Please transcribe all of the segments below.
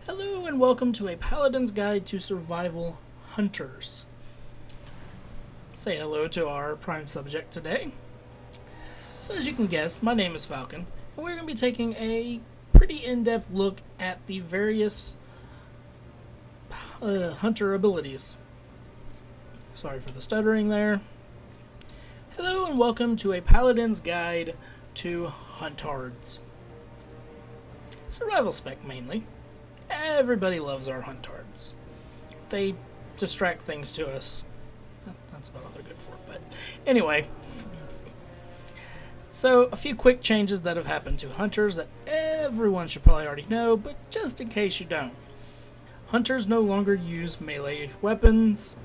Hello and welcome to a Paladin's Guide to Survival Hunters. Say hello to our prime subject today. So as you can guess, my name is Falcon, and we're going to be taking a pretty in-depth look at the various hunter abilities. Sorry for the stuttering there. Hello and welcome to a Paladin's Guide to huntards. Survival spec mainly. Everybody loves our huntards. They distract things to us. That's about all they're good for. But anyway, so a few quick changes that have happened to hunters that everyone should probably already know, but just in case you don't. Hunters no longer use melee weapons.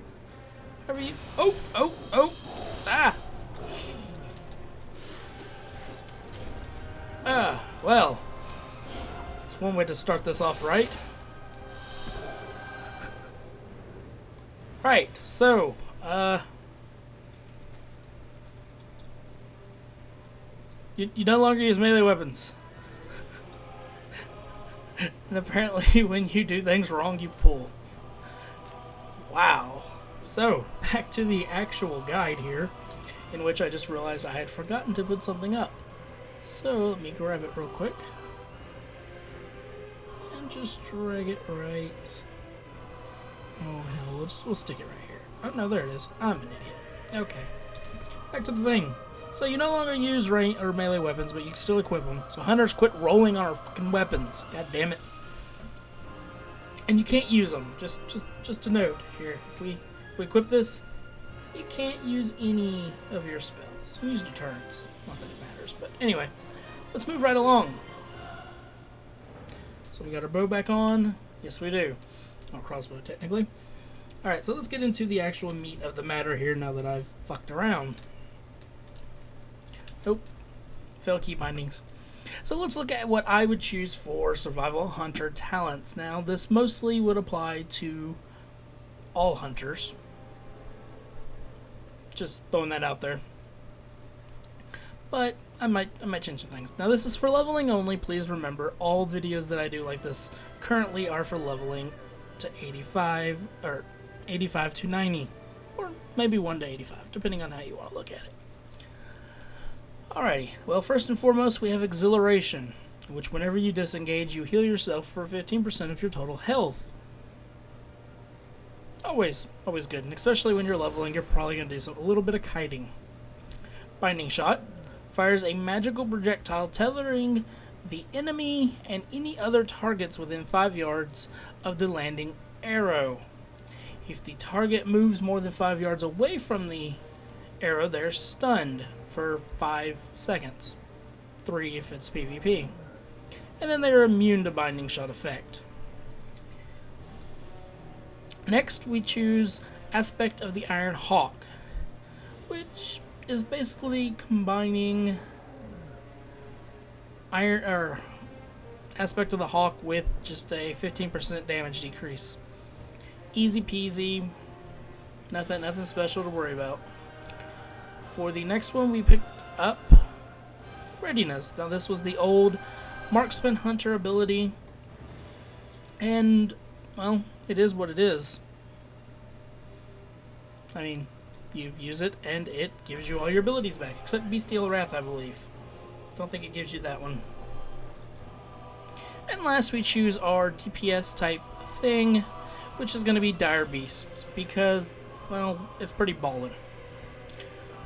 Well, that's one way to start this off right. Right, so, you no longer use melee weapons. And apparently when you do things wrong, you pull. Wow. So, back to the actual guide here, in which I just realized I had forgotten to put something up. So, let me grab it real quick. And just drag it right. Oh hell, we'll stick it right here. Oh no, there it is. I'm an idiot. Okay. Back to the thing. So you no longer use range or melee weapons, but you can still equip them. So hunters quit rolling on our fucking weapons. God damn it. And you can't use them. Just a note here. If we equip this, you can't use any of your spells. You use deterrence. Not that it matters, but anyway, let's move right along. So we got our bow back on. Yes, we do. Or crossbow, technically. Alright, so let's get into the actual meat of the matter here now that I've fucked around. Nope. Fail key bindings. So let's look at what I would choose for survival hunter talents. Now, this mostly would apply to all hunters. Just throwing that out there. But I might change some things. Now, this is for leveling only. Please remember, all videos that I do like this currently are for leveling to 85 or 85 to 90, or maybe 1 to 85, depending on how you want to look at it. Alrighty, well, first and foremost, we have exhilaration, which whenever you disengage, you heal yourself for 15% of your total health. Always good, and especially when you're leveling, you're probably going to do a little bit of kiting. Binding shot fires a magical projectile tethering the enemy and any other targets within 5 yards of the landing arrow. If the target moves more than 5 yards away from the arrow, they're stunned for 5 seconds. 3 if it's PvP. And then they're immune to binding shot effect. Next, we choose Aspect of the Iron Hawk, which is basically combining Aspect of the Hawk with just a 15% damage decrease. Easy peasy. Nothing special to worry about. For the next one, we picked up Readiness. Now, this was the old Marksman Hunter ability. And, well, it is what it is. I mean, you use it, and it gives you all your abilities back. Except Bestial Wrath, I believe. Don't think it gives you that one. And last, we choose our DPS type thing, which is going to be Dire Beasts, because, well, it's pretty ballin'.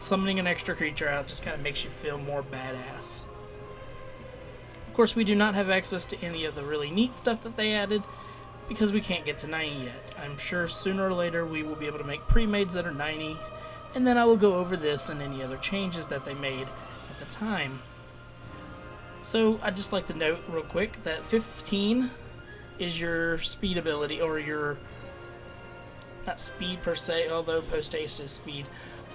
Summoning an extra creature out just kind of makes you feel more badass. Of course, we do not have access to any of the really neat stuff that they added, because we can't get to 90 yet. I'm sure sooner or later we will be able to make pre-mades that are 90, and then I will go over this and any other changes that they made at the time. So, I'd just like to note real quick that 15 is your speed ability, or your, not speed per se, although post-haste is speed,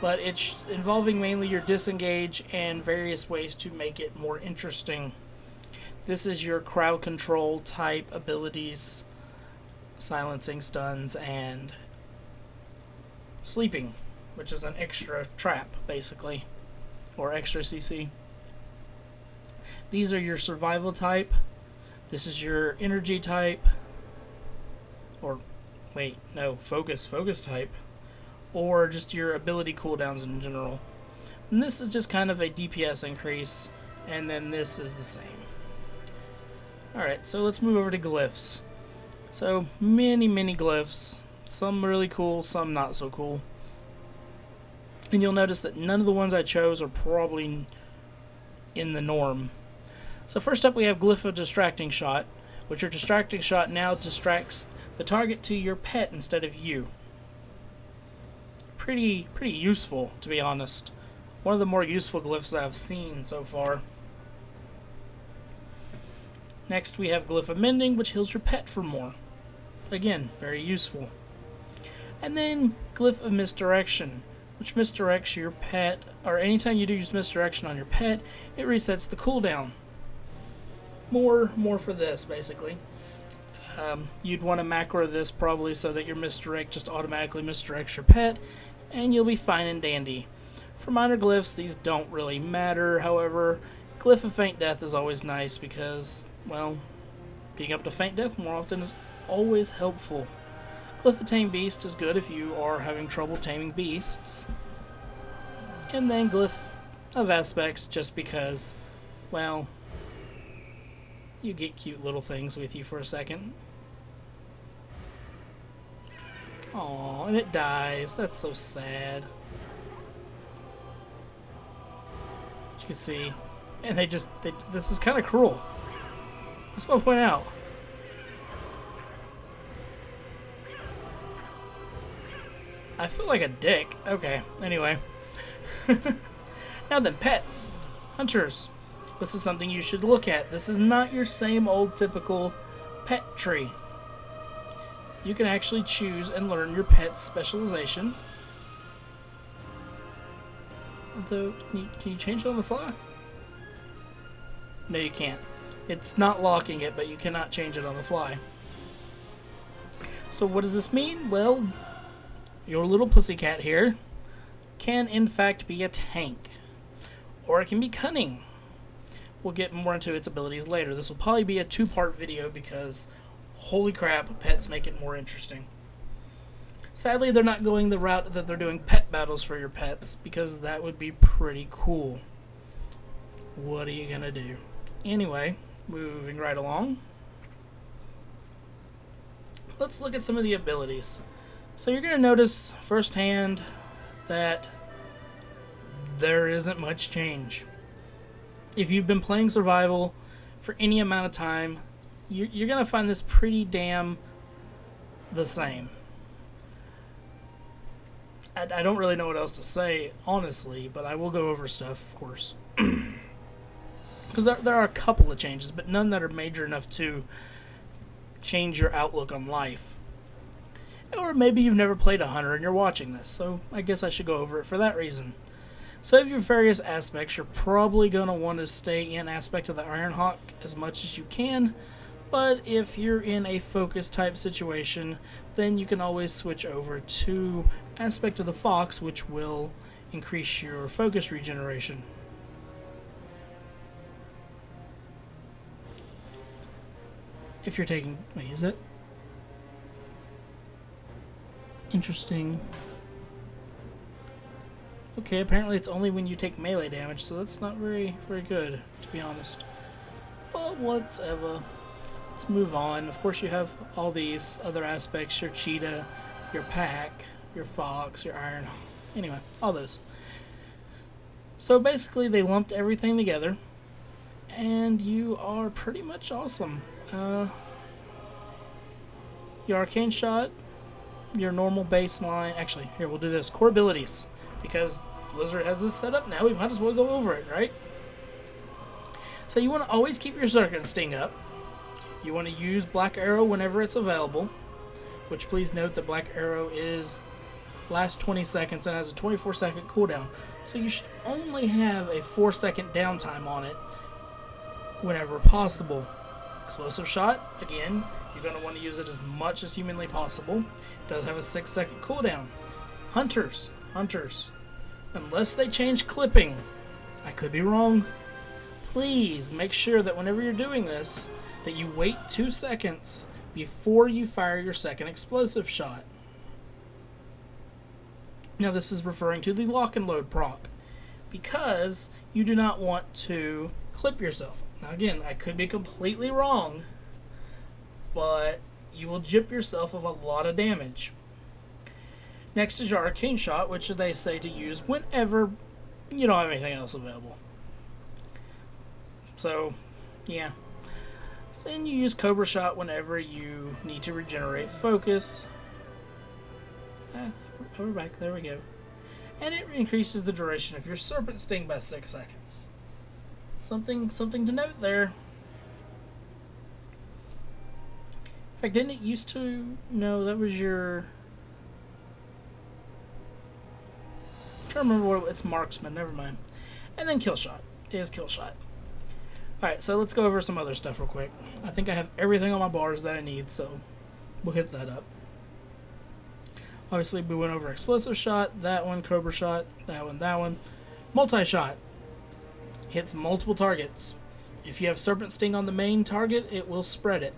but it's involving mainly your disengage and various ways to make it more interesting. This is your crowd control type abilities, silencing, stuns, and sleeping, which is an extra trap, basically, or extra CC. These are your survival type. This is your energy type. or wait, no, focus type, or just your ability cooldowns in general. And this is just kind of a DPS increase, and then this is the same. Alright, so let's move over to glyphs. So, many glyphs. Some really cool, some not so cool. And you'll notice that none of the ones I chose are probably in the norm. So first up we have Glyph of Distracting Shot, which your Distracting Shot now distracts the target to your pet instead of you. Pretty useful, to be honest. One of the more useful glyphs I've seen so far. Next we have Glyph of Mending, which heals your pet for more. Again, very useful. And then Glyph of Misdirection, which misdirects your pet, or anytime you do use misdirection on your pet, it resets the cooldown. More for this, basically. You'd want to macro this probably so that your misdirect just automatically misdirects your pet, and you'll be fine and dandy. For minor glyphs, these don't really matter, however, Glyph of Faint Death is always nice because, well, being up to Faint Death more often is always helpful. Glyph of Tame Beast is good if you are having trouble taming beasts. And then Glyph of Aspects just because, well, you get cute little things with you for a second. Aww, and it dies. That's so sad. As you can see. And this is kind of cruel. That's what I point out. I feel like a dick. Okay, anyway. Now then, pets. Hunters. This is something you should look at. This is not your same old typical pet tree. You can actually choose and learn your pet's specialization. Although, can you change it on the fly? No, you can't. It's not locking it, but you cannot change it on the fly. So what does this mean? Well, your little pussycat here can in fact be a tank. Or it can be cunning. We'll get more into its abilities later. This will probably be a two-part video because, holy crap, pets make it more interesting. Sadly, they're not going the route that they're doing pet battles for your pets because that would be pretty cool. What are you gonna do? Anyway, moving right along. Let's look at some of the abilities. So you're gonna notice firsthand that there isn't much change. If you've been playing survival for any amount of time, you're gonna find this pretty damn the same. I don't really know what else to say, honestly, but I will go over stuff, of course. Because there are a couple of changes, but none that are major enough to change your outlook on life. Or maybe you've never played a hunter and you're watching this, so I guess I should go over it for that reason. So of your various aspects, you're probably going to want to stay in aspect of the Ironhawk as much as you can, but if you're in a focus type situation, then you can always switch over to aspect of the Fox, which will increase your focus regeneration. If you're taking... wait, is it? Interesting. Okay, apparently it's only when you take melee damage, so that's not very good, to be honest. But whatever. Let's move on. Of course, you have all these other aspects, your cheetah, your pack, your fox, your iron. Anyway, all those. So basically, they lumped everything together, and you are pretty much awesome. Your arcane shot, your normal baseline. Actually, here, we'll do this. Core abilities. Because Blizzard has this set up now, we might as well go over it, right? So you want to always keep your Circuit Sting up. You want to use Black Arrow whenever it's available. Which, please note that Black Arrow is lasts 20 seconds and has a 24-second cooldown. So you should only have a 4-second downtime on it whenever possible. Explosive Shot, again, you're going to want to use it as much as humanly possible. It does have a 6-second cooldown. Hunters, unless they change clipping, I could be wrong, please make sure that whenever you're doing this, that you wait 2 seconds before you fire your second explosive shot. Now this is referring to the lock and load proc, because you do not want to clip yourself. Now again, I could be completely wrong, but you will jip yourself of a lot of damage. Next is your arcane shot, which they say to use whenever you don't have anything else available. So, yeah. Then you use Cobra Shot whenever you need to regenerate focus. We're back. There we go. And it increases the duration of your Serpent Sting by 6 seconds. Something to note there. In fact, didn't it used to... No, that was your... I can't remember what it's Marksman. Never mind. And then Kill Shot is Kill Shot. Alright, so let's go over some other stuff real quick. I think I have everything on my bars that I need, so we'll hit that up. Obviously, we went over Explosive Shot, that one, Cobra Shot, that one. Multi-Shot. Hits multiple targets. If you have Serpent Sting on the main target, it will spread it.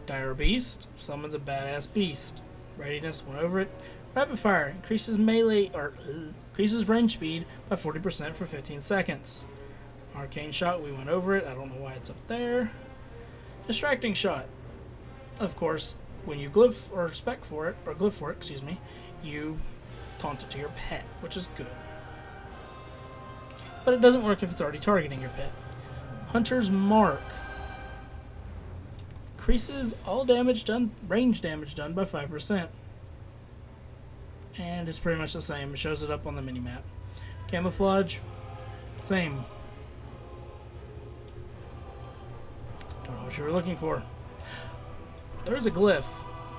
Dire Beast. Summons a badass beast. Readiness, went over it. Rapid Fire. Increases increases range speed by 40% for 15 seconds. Arcane Shot, we went over it. I don't know why it's up there. Distracting Shot. Of course, when you glyph or spec for it, or glyph for it, excuse me, you taunt it to your pet, which is good. But it doesn't work if it's already targeting your pet. Hunter's Mark. Increases all damage done, range damage done by 5%. And it's pretty much the same. It shows it up on the minimap. Camouflage, same. Don't know what you were looking for. There is a glyph.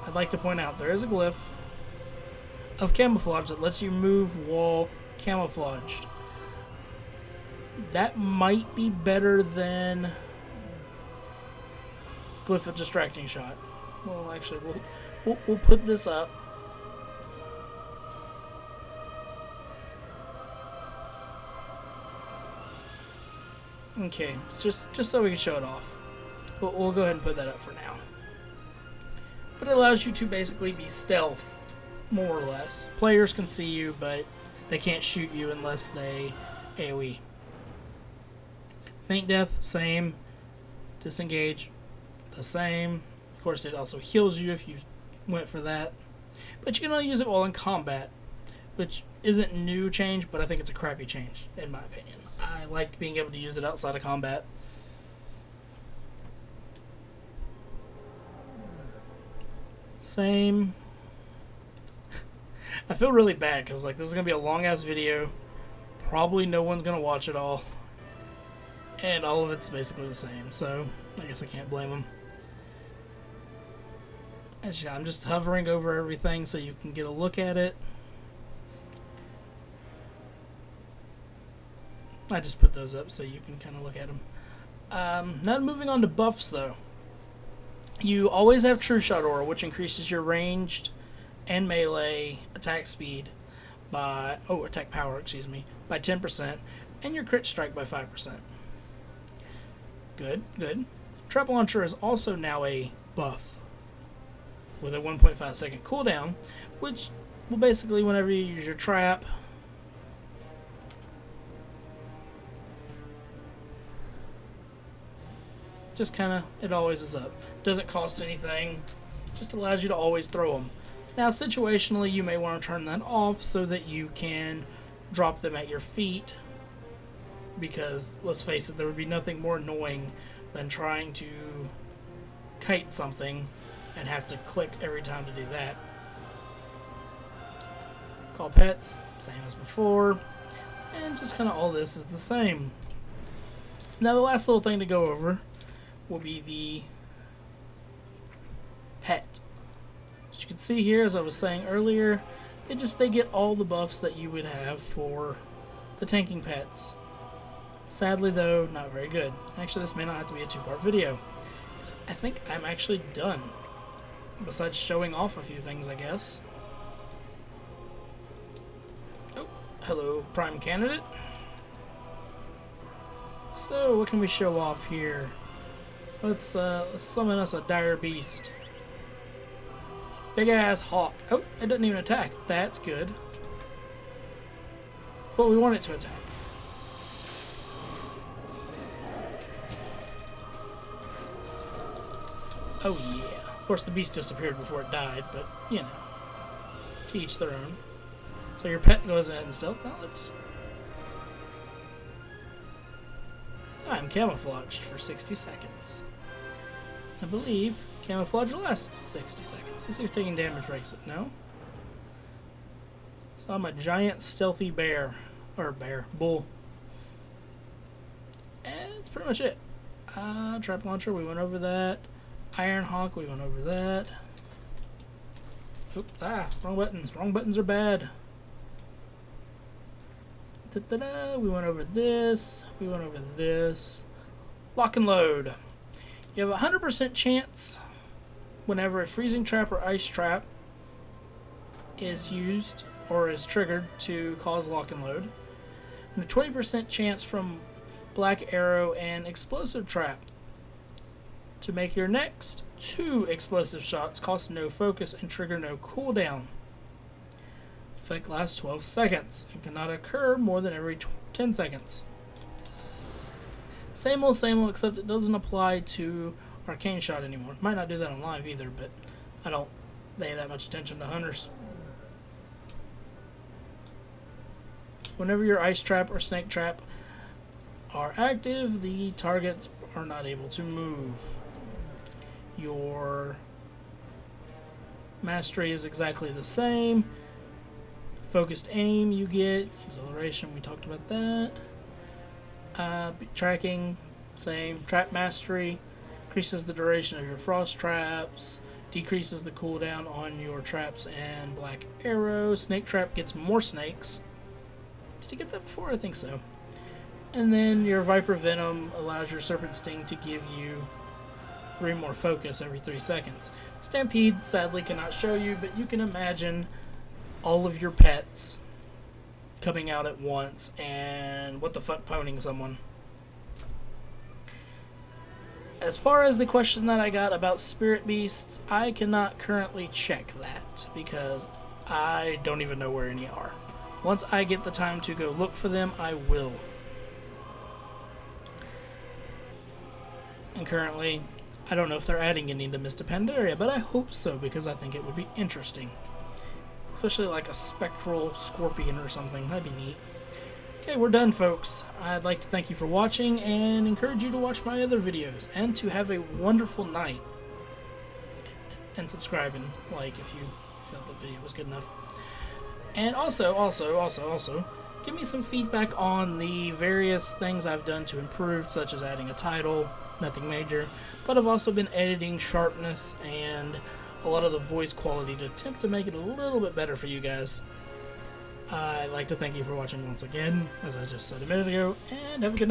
I'd like to point out there is a glyph of camouflage that lets you move while camouflaged. That might be better than glyph of distracting shot. Well, actually, we'll put this up. Okay, just so we can show it off. We'll go ahead and put that up for now. But it allows you to basically be stealth, more or less. Players can see you, but they can't shoot you unless they AoE. Faint Death, same. Disengage, the same. Of course, it also heals you if you went for that. But you can only use it while in combat, which isn't new change, but I think it's a crappy change, in my opinion. I liked being able to use it outside of combat. Same. I feel really bad because this is gonna be a long ass video. Probably no one's gonna watch it all, and all of it's basically the same. So I guess I can't blame them. Actually, I'm just hovering over everything so you can get a look at it. I just put those up so you can kind of look at them. Now moving on to buffs, though. You always have True Shot Aura, which increases your ranged and melee attack speed by... Oh, attack power, excuse me. By 10%, and your crit strike by 5%. Good, good. Trap Launcher is also now a buff with a 1.5 second cooldown, which will basically, whenever you use your trap... Just kind of, it always is up. Doesn't cost anything. Just allows you to always throw them. Now, situationally, you may want to turn that off so that you can drop them at your feet. Because, let's face it, there would be nothing more annoying than trying to kite something and have to click every time to do that. Call pets, same as before. And just kind of all this is the same. Now, the last little thing to go over will be the pet. As you can see here, as I was saying earlier, they get all the buffs that you would have for the tanking pets. Sadly, though, not very good. Actually, this may not have to be a two-part video. I think I'm actually done. Besides showing off a few things, I guess. Oh, hello, Prime Candidate. So, what can we show off here? Let's summon us a dire beast. Big ass hawk. Oh, it doesn't even attack. That's good. But we want it to attack. Oh yeah. Of course the beast disappeared before it died, but you know. To each their own. So your pet goes ahead and stealth. Now let's... I'm camouflaged for 60 seconds. I believe camouflage lasts 60 seconds. Let's see if taking damage breaks it. No? So I'm a giant stealthy bear. Or bull. And that's pretty much it. Trap launcher, we went over that. Iron Hawk, we went over that. Oops, wrong buttons. Wrong buttons are bad. We went over this. We went over this. Lock and load. You have a 100% chance whenever a freezing trap or ice trap is used or is triggered to cause lock and load. And a 20% chance from black arrow and explosive trap to make your next 2 explosive shots cost no focus and trigger no cooldown. Effect lasts 12 seconds and cannot occur more than every 10 seconds. Same old, except it doesn't apply to Arcane Shot anymore. Might not do that on live either, but I don't pay that much attention to hunters. Whenever your Ice Trap or Snake Trap are active, the targets are not able to move. Your Mastery is exactly the same. Focused aim you get. Acceleration, we talked about that. Tracking, same. Trap Mastery increases the duration of your frost traps, decreases the cooldown on your traps and black arrow. Snake Trap gets more snakes. Did you get that before? I think so. And then your Viper Venom allows your Serpent Sting to give you 3 more focus every 3 seconds. Stampede sadly cannot show you, but you can imagine all of your pets coming out at once and what the fuck poning someone. As far as the question that I got about spirit beasts, I cannot currently check that because I don't even know where any are. Once I get the time to go look for them, I will. And currently, I don't know if they're adding any to Mista Pandaria, but I hope so because I think it would be interesting. Especially like a spectral scorpion or something. That'd be neat. Okay, we're done, folks. I'd like to thank you for watching and encourage you to watch my other videos and to have a wonderful night. And subscribe and like if you felt the video was good enough. And also, give me some feedback on the various things I've done to improve, such as adding a title, nothing major, but I've also been editing sharpness and a lot of the voice quality to attempt to make it a little bit better for you guys. I'd like to thank you for watching once again, as I just said a minute ago, and have a good night.